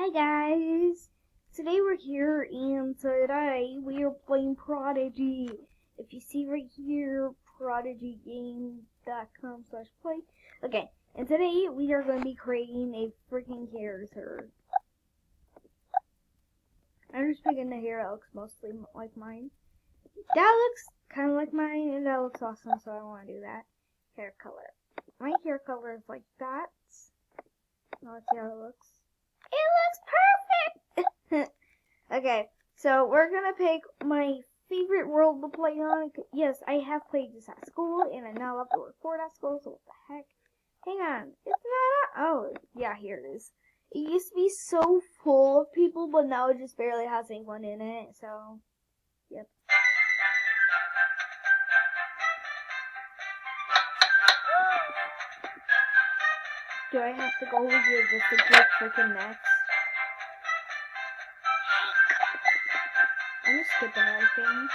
Hi guys! Today we're here and today we are playing Prodigy. If you see right here, prodigygame.com/play. Okay, and today we are going to be creating a freaking character. I'm just picking the hair that looks mostly like mine. That looks kind of like mine and that looks awesome, so I want to do that. Hair color. My hair color is like that. Now let's see how it looks. It looks perfect! Okay, so we're gonna pick my favorite world to play on. Yes, I have played this at school, and I now have to record at school, so what the heck? Hang on, it's not oh, yeah, here it is. It used to be so full of people, but now it just barely has anyone in it, so, yep. Do I have to go over here just to click freaking next? I'm just skipping everything.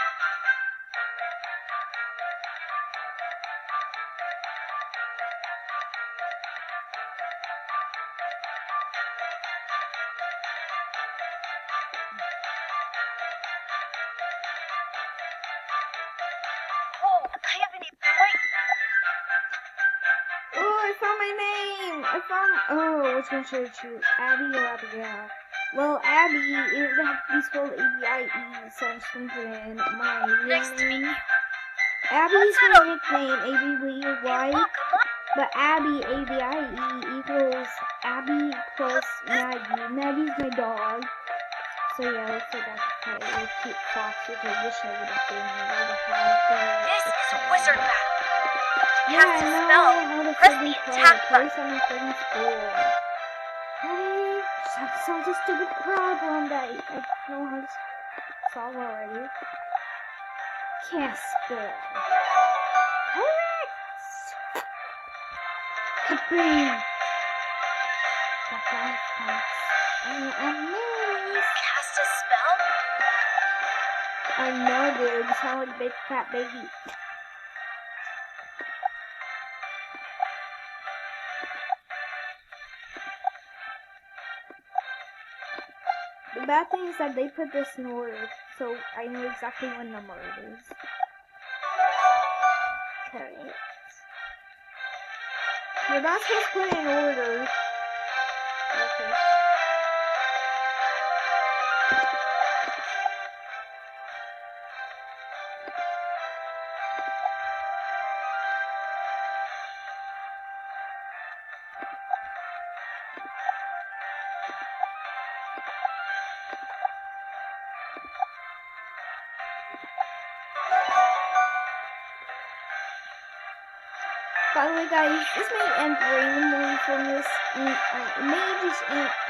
Whoa, I have any point. Oh, I found my name! Oh, which one should I choose? Abby or Abigail? Well, Abby, it would have to be spelled A-B-I-E, so I'm just going to put in my real Nice to meet name. you. Abby's What's my that? nickname, A-B-B-Y, but Abby, A-B-I-E, equals Abby plus Maggie. Maggie's my dog. So yeah, looks like I could play with cute fox, which I wish I would have been able to have, but This it's is fine. wizard battle. Yeah, Have I to know spell. how to Press freaking the play. attack Play button. some freaking school. I just have to solve this stupid problem that I know how to solve already. Can't spell. Correct! Kaboom! Cast a spell? I know, dude. You sound like a big fat baby. The bad thing is that they put this in order, so I know exactly what number it is. Okay. You're not supposed to put it in order. Okay. By the way, guys, this may end randomly from this, and it may just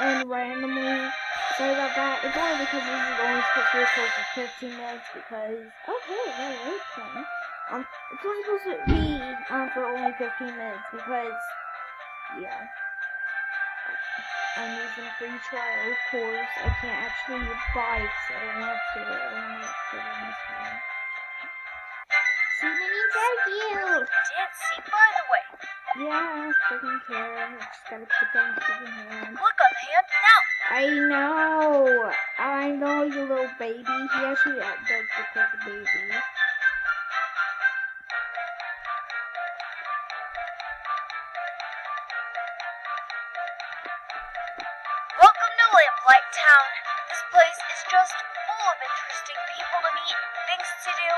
end randomly. Sorry about that. It's only because this is only supposed to record for 15 minutes, because, oh hey, that is fun. It's only supposed to be for only 15 minutes, because, yeah. I'm using a free trial, of course. I can't actually buy it, so I don't want to. I don't want to put in this one. See, my name's Abigail! Did see, by the way. Yeah, freaking care. I just gotta put down the freaking hand. Look on the hand now. I know, you little baby. He actually does look like a baby. Welcome to Lamplight Town. This place is just full of interesting people to meet and things to do.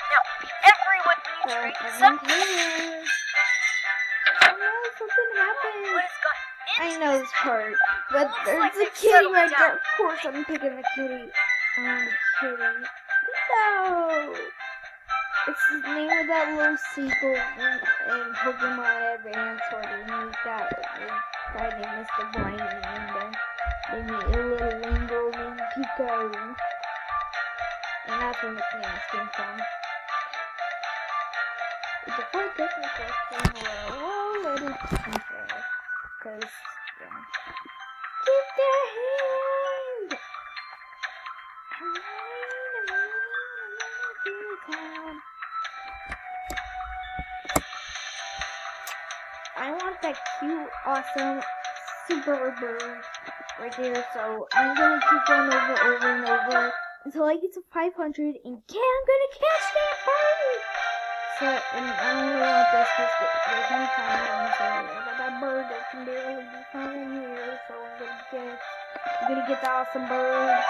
Now, be everyone when you trade something. Oh no, something happened. What has gotten I into know this this town? part, but Looks there's like a they've kitty settled right there. down. Of course I'm picking the kitty. Kitty. No! It's the name of that little sequel in Pokemon Advance where they meet that guy named Mr. Briny, and then they meet a little lingo named Pico. And that's where the name came from. It's a full technical thing where let it simple. Because, yeah. Keep their hand! I want that cute, awesome, super bird. right there. So I'm gonna keep going over and over until I get to 500, and yeah, I'm gonna catch that bird. So, and I don't really want this because they can find them. So, but that bird that can barely be found in here. So I'm gonna get the awesome bird.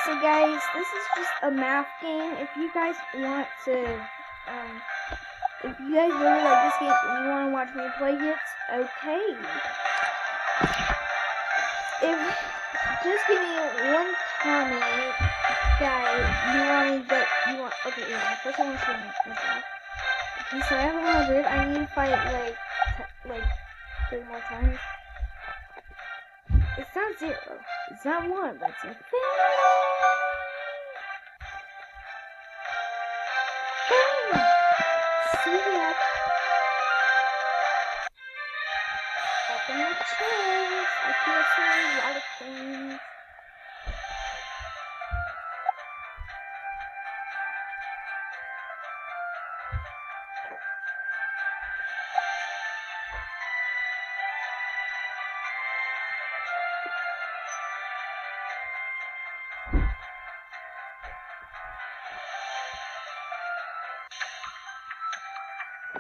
So guys, this is just a math game. If you guys want to, if you guys really like this game and you want to watch me play it, okay. Just give me one comment that you want. Okay, yeah. First I want to see myself. Okay, so I have 100. I need to fight like 3 more times. It's not 0. It's not 1, but it's infinity. See that? Open the chest. I can see a lot of things.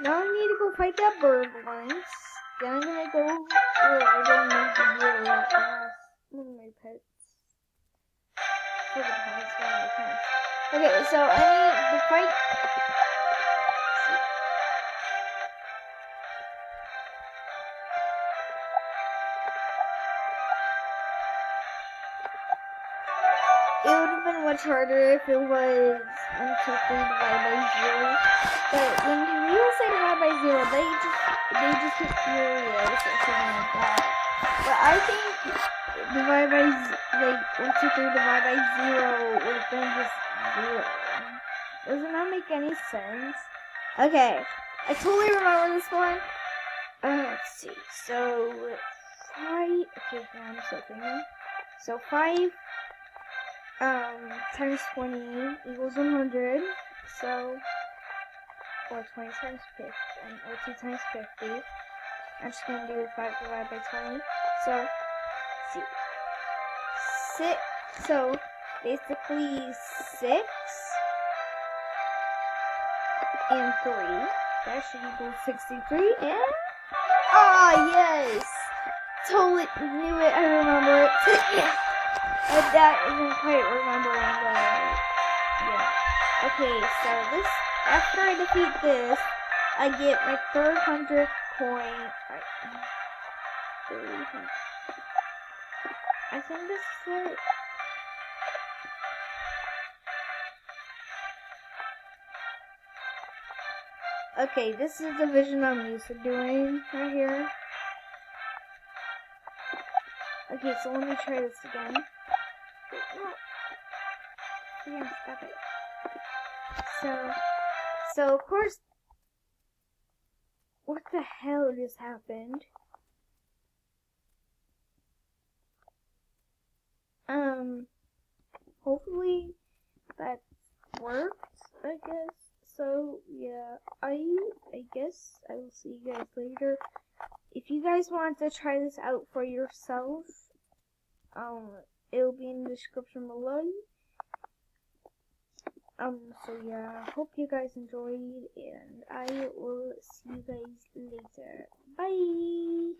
Now I need to go fight that bird once. Then I'm gonna go where I don't need to do one of my pets. Okay, so I need to fight. It would have been much harder if it was 1, 2, 3 divided by 0. But when people say divide by 0, they just get furious or something like that. But I think divide by 1, 2, 3 divided by 0 would have been just 0. Doesn't that make any sense? Okay, I totally remember this one. Let's see. So 5. Okay, now I'm still thinking. So 5 times 20 equals 100. So, or 20 times 50, or 2 times 50. I'm just gonna do 5 divided by 20. So, let's see. 6. So, basically 6 and 3. That should equal 63. And yes! Totally knew it. I remember it. That isn't quite remembering, but yeah. Okay, so this, after I defeat this, I get my 300th coin. Right. 300. I think this is it. Okay, this is the vision I'm used to doing right here. Okay, so let me try this again. Yeah, stop it. So of course, what the hell just happened? Hopefully that worked, I guess. So yeah, I guess I will see you guys later. If you guys want to try this out for yourself, it'll be in the description below. So yeah, hope you guys enjoyed, and I will see you guys later. Bye!